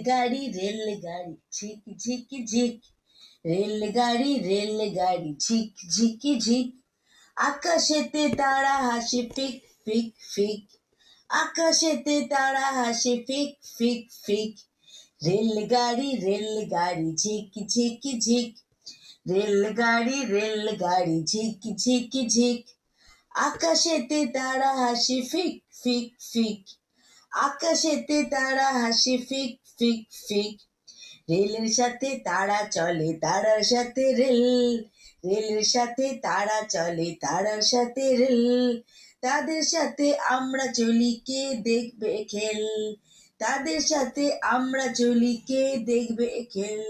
রেলগাড়ি ঝিক ঝিক ঝিক, রেলগাড়ি ঝিক ঝিক ঝিক। আকাশেতে তারা হাসে ফিক ফিক ফিক, আকাশেতে তারা হাসে ফিক ফিক ফিক। রেলগাড়ি ঝিক ঝিক ঝিক, রেলগাড়ি ঝিক ঝিক ঝিক। আকাশেতে তারা হাসে ফিক ফিক ফিক, আকাশেতে তারা হাসে ফিক ফিক ফিক। রেলের সাথে তারা চলে, তারার সাথে রেল, রেলের সাথে তারা চলে, তারার সাথে রেল। তাদের সাথে আমরা চলি, কে দেখবে খেল, তাদের সাথে আমরা চলি, কে দেখবে খেল।